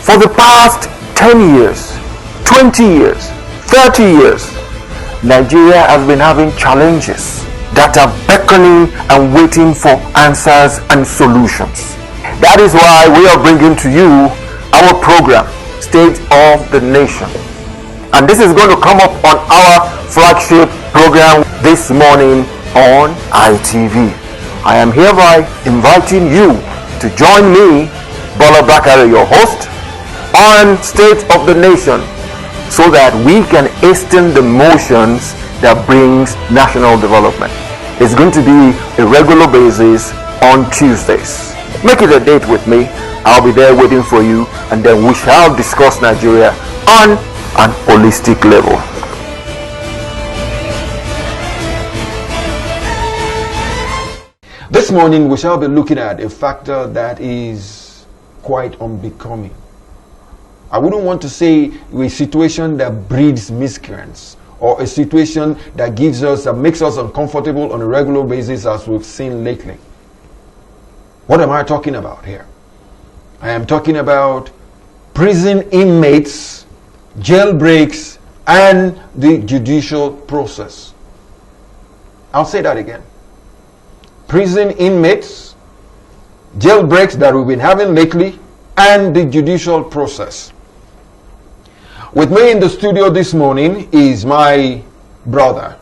For the past 10 years, 20 years, 30 years, Nigeria has been having challenges that are beckoning and waiting for answers and solutions. That is why we are bringing to you our program, State of the Nation. And this is going to come up on our flagship program this morning on ITV. I am hereby inviting you to join me, Bola Bakare, your host, on State of the Nation, so that we can hasten the motions that brings national development. It's going to be a regular basis on Tuesdays. Make it a date with me. I'll be there waiting for you, and then we shall discuss Nigeria on an holistic level. This morning we shall be looking at a factor that is quite unbecoming. I wouldn't want to say a situation that breeds miscreants, or a situation that makes us uncomfortable on a regular basis, as we've seen lately. What am I talking about here? I am talking about prison inmates, jailbreaks, and the judicial process. I'll say that again. Prison inmates, jailbreaks that we've been having lately, and the judicial process. With me in the studio this morning is my brother,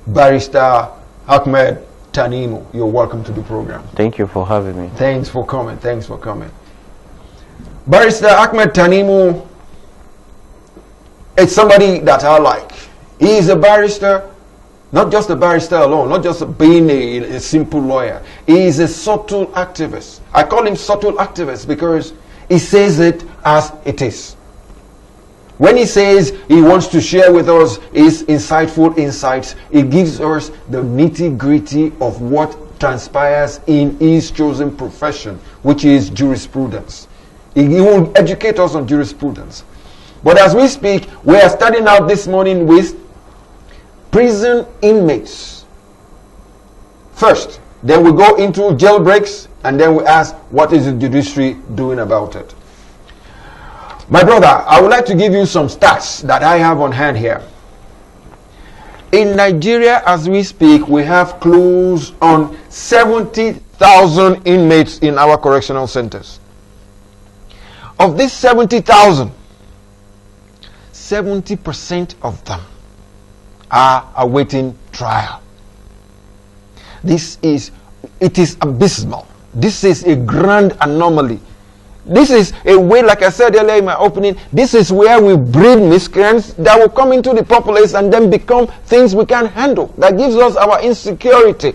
Barrister Ahmed Tanimu. You're welcome to the program. Thank you for having me. Thanks for coming. Thanks for coming. Barrister Ahmed Tanimu is somebody that I like. He is a barrister, not just a barrister alone, not just being a simple lawyer. He is a subtle activist. I call him subtle activist because he says it as it is. When he says he wants to share with us his insightful insights, he gives us the nitty-gritty of what transpires in his chosen profession, which is jurisprudence. He will educate us on jurisprudence. But as we speak, we are starting out this morning with prison inmates first. Then we go into jailbreaks, and then we ask, what is the judiciary doing about it? My brother, I would like to give you some stats that I have on hand here. In Nigeria, as we speak, we have close on 70,000 inmates in our correctional centers. Of these 70,000, 70% of them are awaiting trial. It is abysmal. This is a grand anomaly. This is a way, like I said earlier in my opening, this is where we breed miscreants that will come into the populace and then become things we can't handle. That gives us our insecurity.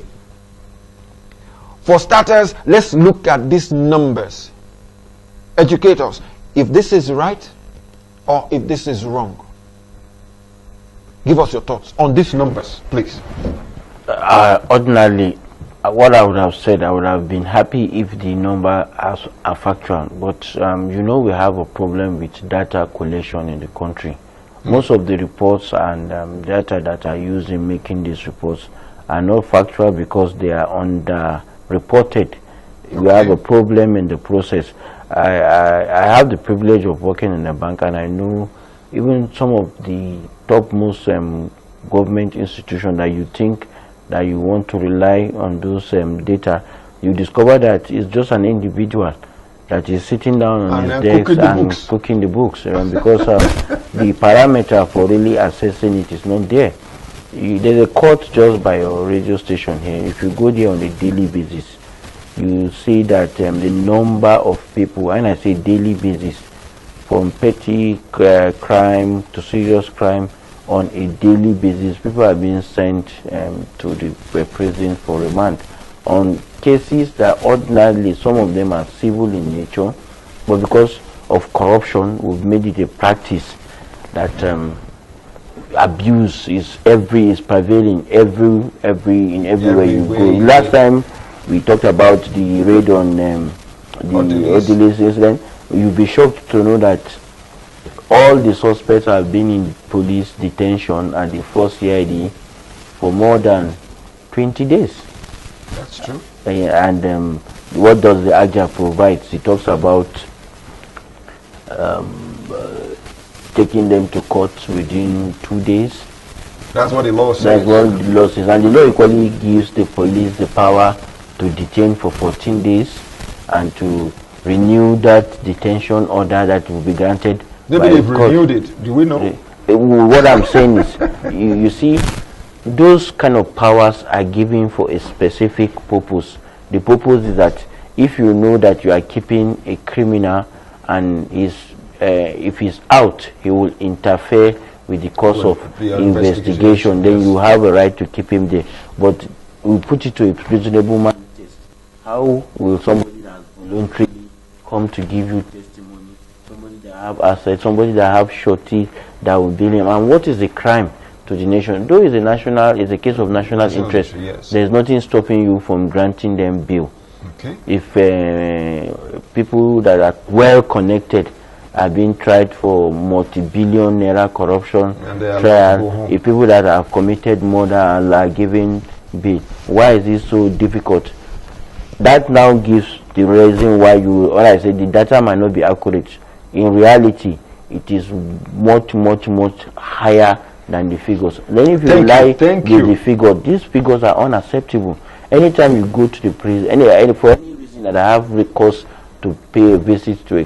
For starters, let's look at these numbers. Educate us. If this is right or if this is wrong. Give us your thoughts on these numbers, please. Ordinarily, what I would have said, I would have been happy if the number are factual, but you know, we have a problem with data collection in the country. Most of the reports and data that are used in making these reports are not factual because they are under-reported. We have a problem in the process. I have the privilege of working in a bank, and I know even some of the topmost government institutions that you think that you want to rely on those data, you discover that it's just an individual that is sitting down on his desk and cooking the books because the parameter for really assessing it is not there. There's a court just by your radio station here. If you go there on a daily basis, you see that the number of people, and I say daily basis, from petty crime to serious crime, on a daily basis, people are being sent to the prison for remand on cases that ordinarily, some of them are civil in nature, but because of corruption, we've made it a practice that abuse is prevailing everywhere you go. Last time we talked about the raid on the Odilis incident. You'll be shocked to know that all the suspects have been in police detention at the first CID for more than 20 days. That's true. And what does the AGA provide? It talks about taking them to court within 2 days. That's what the law says. That's what the law says. And the law equally gives the police the power to detain for 14 days and to renew that detention order that will be granted. Maybe they've renewed it. Do we know? What I'm saying is, you see, those kind of powers are given for a specific purpose. The purpose is that if you know that you are keeping a criminal and if he's out, he will interfere with the course of the investigation, then you have a right to keep him there. But we put it to a reasonable man test. How will somebody that has voluntarily come to give you testimony, somebody that have assets, somebody that have shorty that will bill him, and what is the crime to the nation? Though it's a case of national interest, yes. There's nothing stopping you from granting them bail. Okay. If people that are well connected are being tried for multi-billion naira corruption trial, if people that have committed murder and are given bail, why is this so difficult? That now gives the reason why what I said, the data might not be accurate. In reality, it is much higher than the figures. Then if you lie with the figure, these figures are unacceptable. Anytime you go to the prison, for any reason that I have recourse to pay a visit to a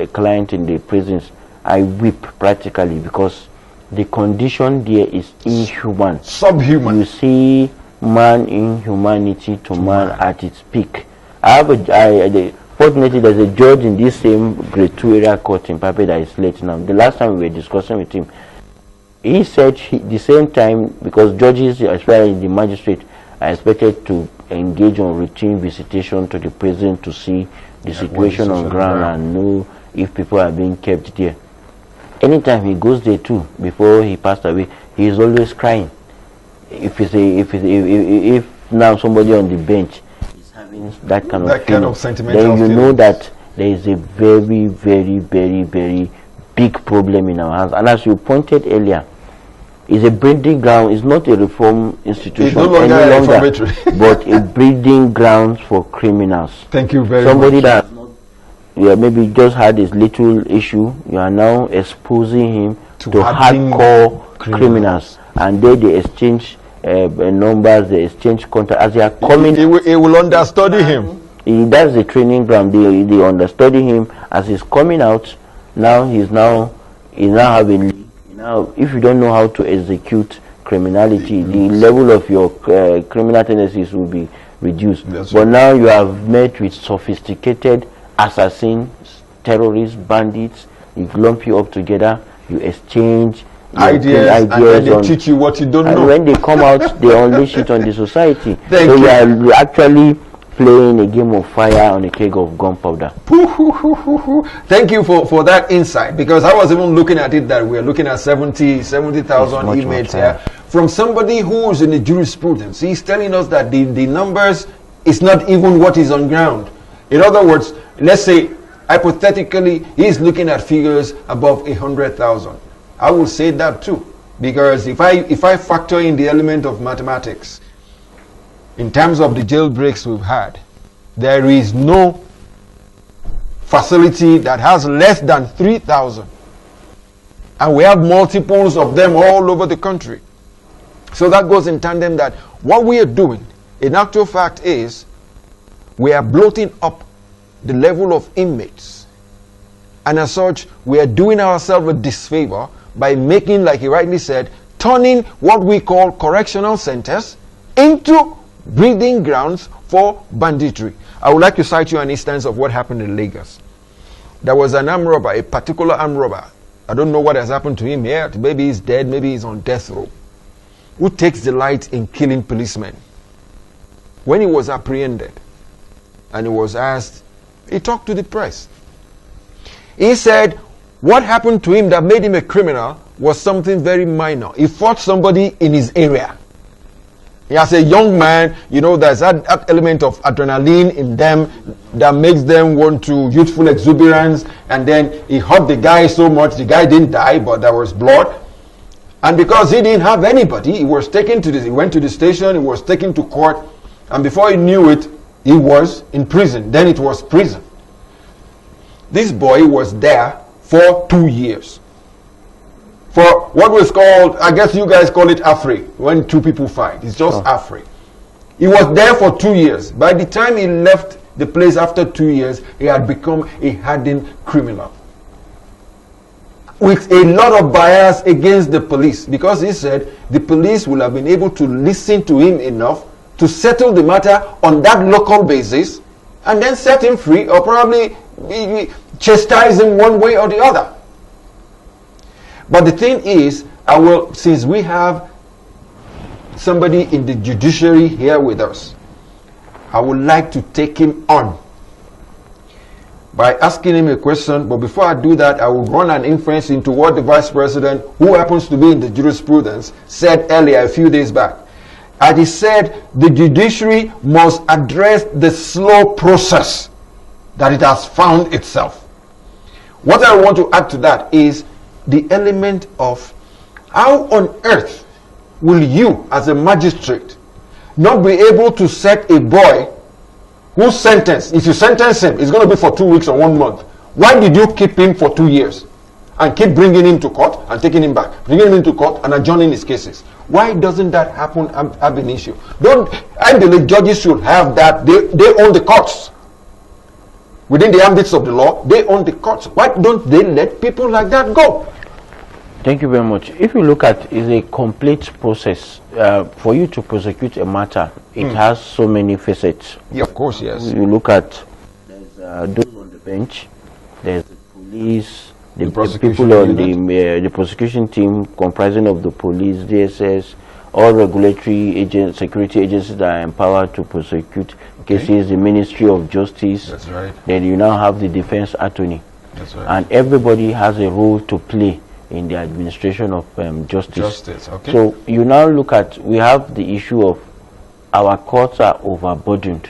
client in the prisons, I weep practically, because the condition there is inhuman. Subhuman. You see man inhumanity to man at its peak. Fortunately, there's a judge in this same grade 2 area court in Pape that is late now. The last time we were discussing with him, he said the same time, because judges, especially the magistrate, are expected to engage on routine visitation to the prison to see the situation on ground and know if people are being kept there. Anytime he goes there too, before he passed away, he is always crying. If now somebody on the bench is having that kind of sentimental then you know that there is a very big problem in our hands. And as you pointed earlier, it's a breeding ground. It's not a reform institution any longer, but a breeding ground for criminals. Thank you very Somebody much. that maybe just had this little issue, you are now exposing him to hardcore criminals, and they exchange numbers, they exchange contact as they are coming. It will understudy him. That's the training ground. They understudy him as he's coming out. Now he's now having. Now, if you don't know how to execute criminality, the level of your criminal tendencies will be reduced. But now you have met with sophisticated assassins, terrorists, bandits. You lump you up together, you exchange ideas and then they teach you what you don't know. And when they come out, they unleash it on the society. So we are actually playing a game of fire on a keg of gunpowder. Thank you for that insight, because I was even looking at it that we're looking at 70,000 inmates here. From somebody who's in the jurisprudence, he's telling us that the numbers is not even what is on ground. In other words, let's say hypothetically he's looking at figures above 100,000. I will say that too, because if I factor in the element of mathematics, in terms of the jailbreaks we've had, there is no facility that has less than 3,000. And we have multiples of them all over the country. So that goes in tandem that what we are doing, in actual fact, is we are bloating up the level of inmates. And as such, we are doing ourselves a disfavor by making, like he rightly said, turning what we call correctional centers into breeding grounds for banditry. I would like to cite you an instance of what happened in Lagos. There was an armed robber, a particular armed robber. I don't know what has happened to him here. Maybe he's dead, maybe he's on death row. Who takes delight in killing policemen. When he was apprehended and he was asked, he talked to the press. He said what happened to him that made him a criminal was something very minor. He fought somebody in his area. As a young man, there's that element of adrenaline in them that makes them want to youthful exuberance. And then he hurt the guy so much, the guy didn't die, but there was blood. And because he didn't have anybody, he went to the station, he was taken to court, and before he knew it, he was in prison. Then it was prison. This boy was there for 2 years. For what was called, I guess you guys call it Afri, when two people fight. It's just Afri. He was there for 2 years. By the time he left the place after 2 years, he had become a hardened criminal, with a lot of bias against the police, because he said the police will have been able to listen to him enough to settle the matter on that local basis and then set him free, or probably chastise him one way or the other. But the thing is, since we have somebody in the judiciary here with us, I would like to take him on by asking him a question. But before I do that, I will run an inference into what the Vice President, who happens to be in the jurisprudence, said earlier a few days back. And he said the judiciary must address the slow process that it has found itself. What I want to add to that is the element of how on earth will you, as a magistrate, not be able to set a boy whose sentence, if you sentence him, it's going to be for 2 weeks or 1 month. Why did you keep him for 2 years and keep bringing him to court and taking him back, bringing him into court and adjourning his cases? Why doesn't that happen ab initio? I believe judges should have that. They own the courts. Within the ambits of the law, they own the courts. Why don't they let people like that go? Thank you very much. If you look at, it's a complete process. For you to prosecute a matter, it has so many facets. Yeah, of course, yes. You look at, there's those on the bench, there's the police, the people on the prosecution team comprising of the police, DSS, all regulatory agents, security agencies that are empowered to prosecute cases, the Ministry of Justice. That's right. Then you now have the defense attorney. That's right. And everybody has a role to play in the administration of justice. Okay. So you now look at, we have the issue of our courts are overburdened.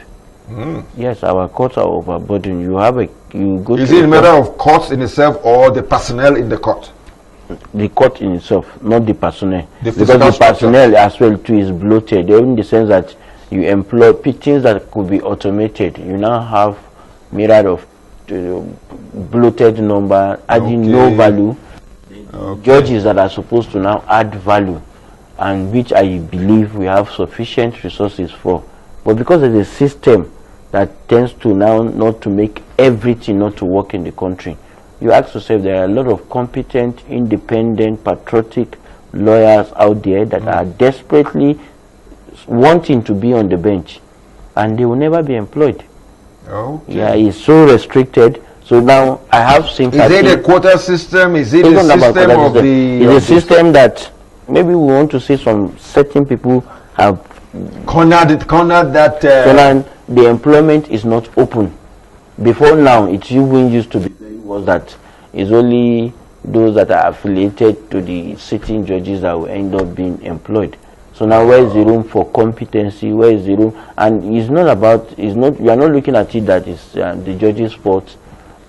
Yes, our courts are overburdened. You have Is it a matter of courts in itself or the personnel in the court? The court in itself, not the personnel. Because the personnel as well too is bloated, in the sense that you employ things that could be automated. You now have myriad of bloated number, adding no value. Judges that are supposed to now add value, and which I believe we have sufficient resources for. But because there's a system that tends to now not to make everything not to work in the country, you ask yourself, there are a lot of competent, independent, patriotic lawyers out there that are desperately wanting to be on the bench, and they will never be employed. Yeah, it's so restricted. So now I have sympathy. Is it a quota system? Is it a system of the... It's a system that maybe we want to see some certain people have cornered that... the employment is not open. Before now, it even used to be was that it's only those that are affiliated to the sitting judges that will end up being employed. So now where is the room for competency? Where is the room? And it's not about, you are not looking at it that it's the judges' fault.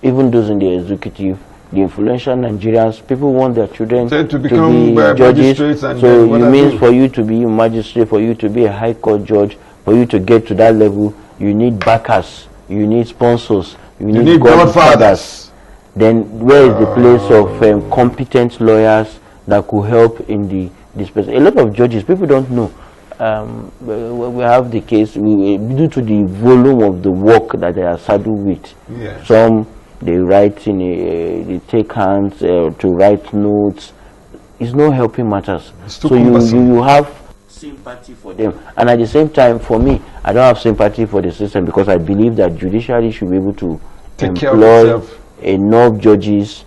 Even those in the executive, the influential Nigerians, people want their children to become judges. And so it means for you to be a magistrate, for you to be a high court judge, for you to get to that level, you need backers, you need sponsors, you need godfathers. Then where is the place of competent lawyers that could help in this person? A lot of judges, people don't know. We have the case due to the volume of the work that they are saddled with. Yes. Some they write they take hands to write notes. It's not helping matters. So you have sympathy for them, and at the same time, for me, I don't have sympathy for the system, because I believe that judiciary should be able to employ enough judges,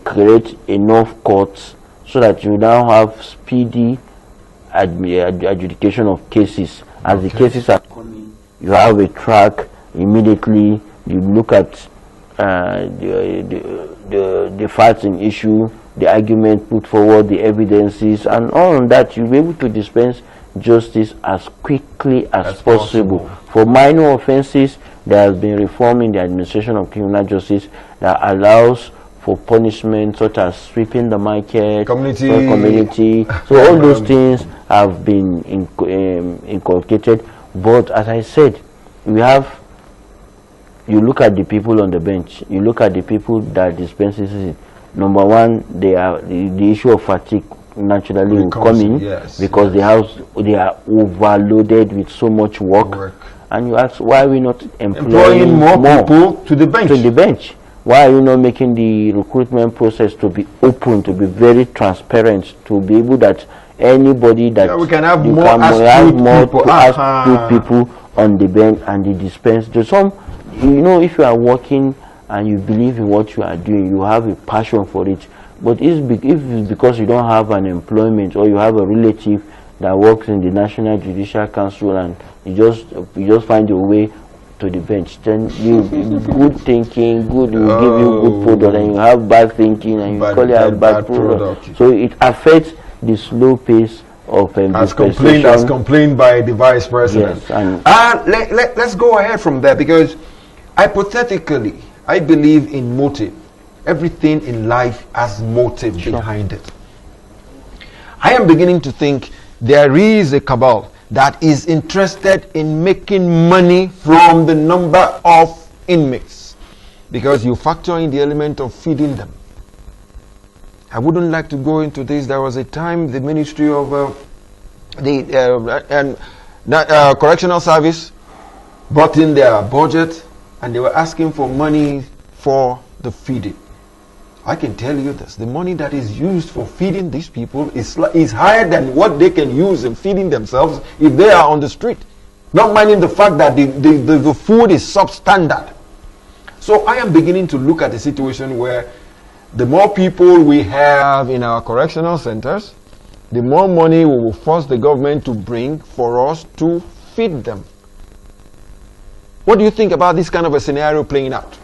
create enough courts, so that you now have speedy adjudication of cases. As the cases are coming, you have a track immediately. You look at the facts in issue, the argument put forward, the evidences, and all of that. You'll be able to dispense justice as quickly as possible. For minor offenses, there has been reform in the administration of criminal justice that allows for punishment, such as sweeping the market, community. So all those things have been inculcated. But as I said, we have you look at the people on the bench, you look at the people that dispenses it. Number one, they are the issue of fatigue naturally will come in, because they are overloaded with so much work. And you ask, why are we not employing more people to the bench? Why are you not making the recruitment process to be open, to be very transparent, to be able that anybody that we can have more people on the bench and the dispense. To some, you know, if you are working and you believe in what you are doing, you have a passion for it. But if it's because you don't have an employment, or you have a relative that works in the National Judicial Council and you just find your way to the bench, then you good thinking, good will give you good product, and you have bad thinking and you call it bad product. So it affects the slow pace of as complained by the vice president. Yes, and let's go ahead from there, because hypothetically, I believe in motive. Everything in life has motive behind it. I am beginning to think there is a cabal that is interested in making money from the number of inmates, because you factor in the element of feeding them. I wouldn't like to go into this. There was a time the Ministry of Correctional Service brought in their budget, and they were asking for money for the feeding. I can tell you this: the money that is used for feeding these people is higher than what they can use in feeding themselves if they are on the street. Not minding the fact that the food is substandard. So I am beginning to look at a situation where the more people we have in our correctional centers, the more money we will force the government to bring for us to feed them. What do you think about this kind of a scenario playing out?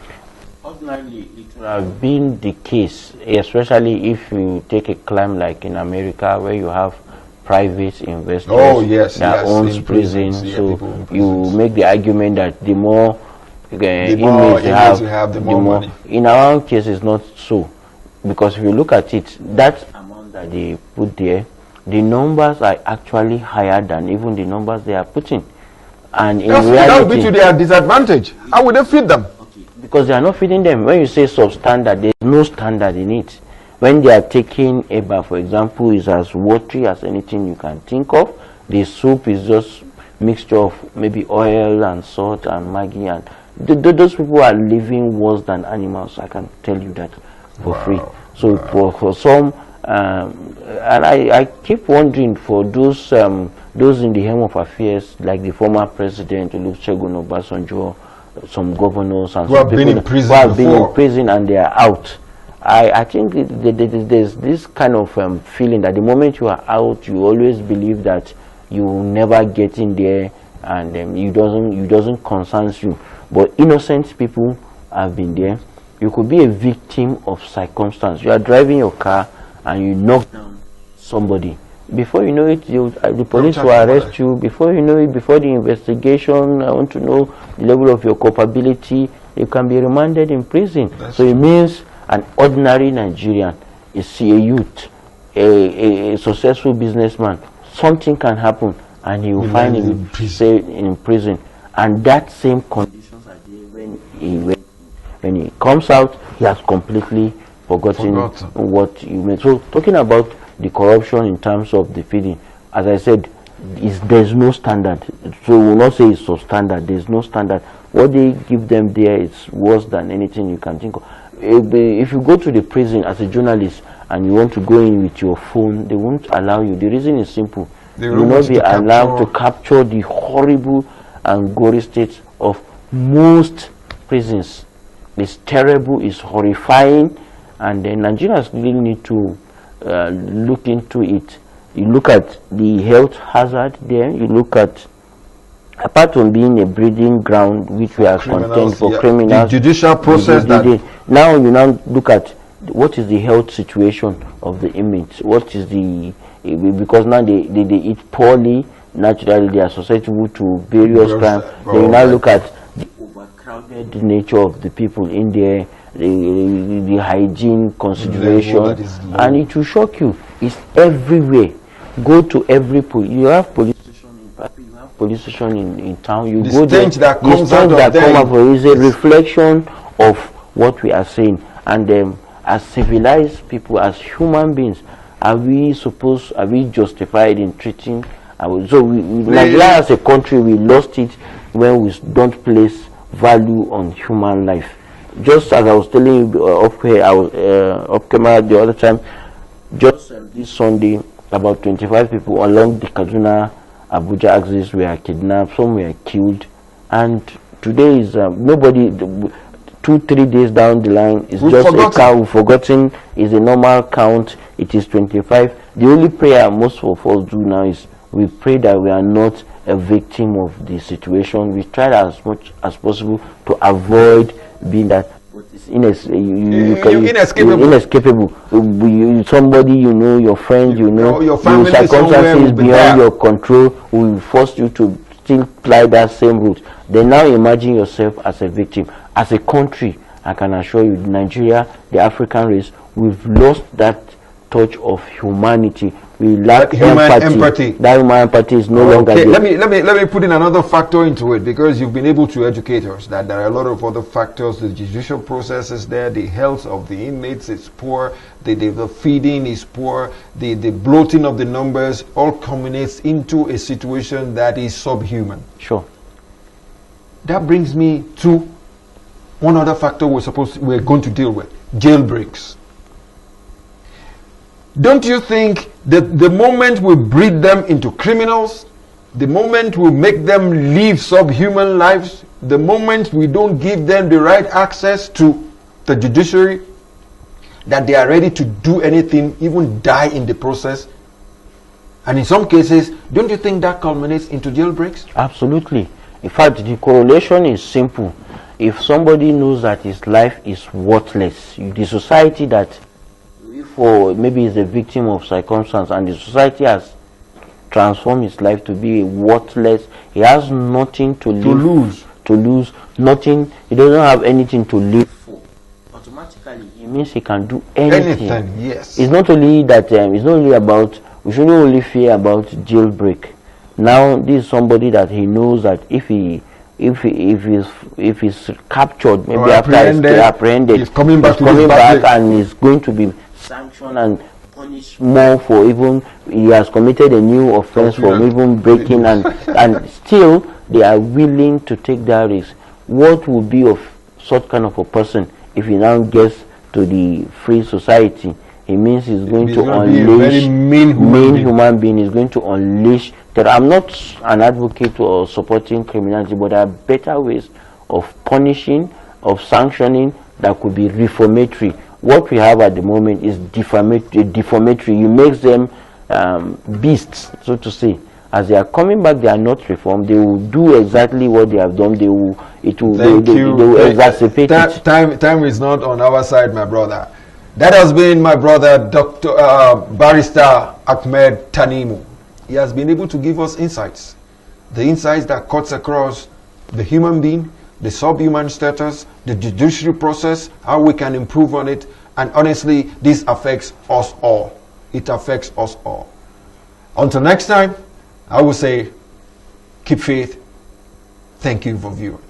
Ordinarily, it would have been the case, especially if you take a climb like in America, where you have private investors that owns prisons. So you make the argument that the more inmates you have, the more money. In our own case, it's not so, because if you look at it, that amount that they put there, the numbers are actually higher than even the numbers they are putting. And in reality, that would be to their disadvantage. How would they feed them? Because they are not feeding them. When you say substandard, there is no standard in it. When they are taking eba, for example, is as watery as anything you can think of. The soup is just mixture of maybe oil and salt and Maggi, and those people are living worse than animals. I can tell you that for free. So for some, and I keep wondering for those in the helm of affairs, like the former president Olusegun Obasanjo, some governors and who have been in prison and they are out. I think there's this kind of feeling that the moment you are out, you always believe that you will never get in there, and it doesn't concern you. But innocent people have been there. You could be a victim of circumstance. You are driving your car and you knock down somebody. Before you know it, the police will arrest you. Before you know it, before the investigation, I want to know the level of your culpability, you can be remanded in prison. So it means an ordinary Nigerian, a youth, a successful businessman, something can happen and he will find him in prison. And that same conditions are there when he comes out, he has completely forgotten what you made. So talking about the corruption in terms of the feeding, as I said, there's no standard. So we will not say it's substandard. There's no standard. What they give them there is worse than anything you can think of. If you go to the prison as a journalist and you want to go in with your phone, they won't allow you. The reason is simple. You will not be allowed to capture the horrible and gory state of most prisons. It's terrible, it's horrifying, and the Nigerians really need to look into it. You look at the health hazard there, you look at, apart from being a breeding ground which we are content for criminals, the judicial process now you now look at what is the health situation of the inmates, what is the, because now they eat poorly, naturally they are susceptible to various crimes. They now look at the overcrowded nature of the people in there, the hygiene consideration, and it will shock you. It's everywhere. Go to every police. You have police station in Papi, you have police station in town, you The go there, stench that the comes stench out that of them come out is a reflection of what we are saying. And as civilized people, as human beings, are we justified in treating Nigeria as a country, we lost it when we don't place value on human life. Just as I was telling you off camera the other time, just this Sunday, about 25 people along the Kaduna Abuja axis were kidnapped, some were killed, and today is nobody. 2-3 days down the line, it's just forgotten. A count. Forgotten is a normal count. It is 25. The only prayer most of us do now is we pray that we are not a victim of the situation. We try as much as possible to avoid being that. But it's inescapable. Somebody you know, your friend, you know, your family, circumstances beyond your control will force you to still ply that same route. Then now imagine yourself as a victim. As a country, I can assure you, Nigeria, the African race, we've lost that touch of humanity. We lack empathy. That human empathy is no longer there. Let me put in another factor into it, because you've been able to educate us that there are a lot of other factors. The judicial process is there, the health of the inmates is poor, the feeding is poor, the bloating of the numbers all culminates into a situation that is subhuman. Sure. That brings me to one other factor we're going to deal with: jailbreaks. Don't you think that the moment we breed them into criminals, the moment we make them live subhuman lives, the moment we don't give them the right access to the judiciary, that they are ready to do anything, even die in the process? And in some cases, don't you think that culminates into jailbreaks? Absolutely. In fact, the correlation is simple. If somebody knows that his life is worthless, the society that, for maybe is a victim of circumstance, and the society has transformed his life to be worthless, he has nothing to lose, nothing, he doesn't have anything to live for. Automatically, it means he can do anything. Yes. It's not only that, it's not only about, we shouldn't only fear about jailbreak. Now, this is somebody that he knows that if he's captured, maybe after he's apprehended, he's coming back and he's going to be sanctioned and punished more for even, he has committed a new offense for even breaking, and still they are willing to take that risk. What would be of such kind of a person if he now gets to the free society? It means he's going to unleash mean human being. He's going to unleash that. I'm not an advocate or supporting criminality, but there are better ways of punishing, of sanctioning that could be reformatory. What we have at the moment is defamatory. You make them beasts, so to say. As they are coming back, they are not reformed. They will do exactly what they have done. They will exacerbate it. Time is not on our side, my brother. That has been my brother, Dr. Barrister Ahmed Tanimu. He has been able to give us insights. The insights that cuts across the human being, the subhuman status, the judicial process, how we can improve on it. And honestly, this affects us all. It affects us all. Until next time, I will say, keep faith. Thank you for viewing.